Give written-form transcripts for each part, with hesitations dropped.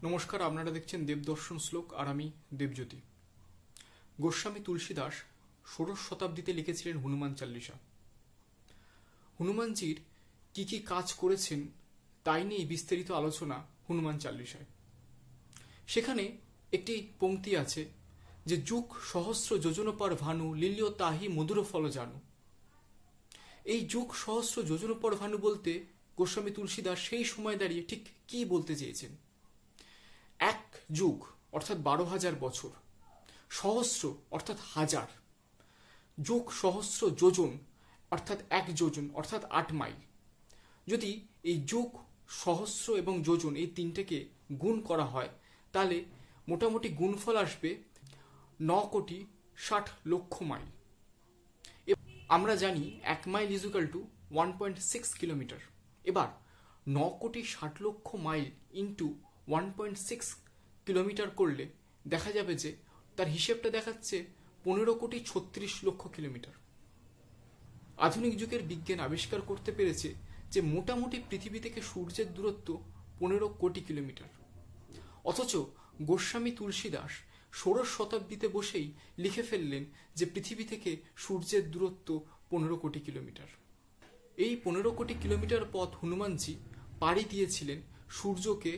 নমস্কার, আপনারা দেখছেন দেবদর্শন শ্লোক আর আমি দেবজ্যোতি। গোস্বামী তুলসীদাস ষোড়শ শতাব্দীতে লিখেছিলেন হনুমান চাল্লিশা। হনুমানজির কি কি কাজ করেছেন তাই নিয়ে বিস্তারিত আলোচনা হনুমান চাল্লিশায়। সেখানে একটি পংক্তি আছে যে যুগ সহস্র যোজনপর ভানু লিল্য তাহি মধুর ফল জানু। এই যুগ সহস্র যোজনপর ভানু বলতে গোস্বামী তুলসীদাস সেই সময় দাঁড়িয়ে ঠিক কি বলতে চেয়েছেন। এক যুগ অর্থাৎ 12,000 বছর, সহস্র অর্থাৎ হাজার, যুগ সহস্র যোজন অর্থাৎ 1 যোজন অর্থাৎ 8 মাইল। যদি এই যুগ সহস্র এবং যোজন এই তিনটেকে গুণ করা হয় তাহলে মোটামুটি গুণফল আসবে 9,60,00,000 মাইল। আমরা জানি 1 মাইল ইজুকাল টু 1.6 কিলোমিটার। এবার 9,60,00,000 মাইল ইন্টু 1.6 কিলোমিটার করলে দেখা যাবে যে তার হিসেবটা দেখাচ্ছে 15,36,00,000 কিলোমিটার। আধুনিক যুগের বিজ্ঞান আবিষ্কার করতে পেরেছে যে মোটামুটি পৃথিবী থেকে সূর্যের দূরত্ব 15 কোটি কিলোমিটার। অথচ গোস্বামী তুলসীদাস ষোড়শ শতাব্দীতে বসেই লিখে ফেললেন যে পৃথিবী থেকে সূর্যের দূরত্ব 15 কোটি কিলোমিটার। এই 15 কোটি কিলোমিটার পথ হনুমানজি পাড়ি দিয়েছিলেন সূর্যকে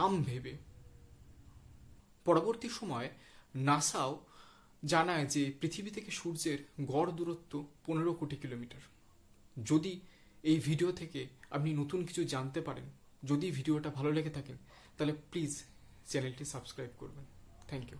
আম ভেবে। পরবর্তী সময়ে নাসাও জানায় যে পৃথিবী থেকে সূর্যের গড় দূরত্ব 15 কোটি কিলোমিটার। যদি এই ভিডিও থেকে আপনি নতুন কিছু জানতে পারেন, যদি ভিডিওটা ভালো লেগে থাকেন তাহলে প্লিজ চ্যানেলটি সাবস্ক্রাইব করবেন। Thank you.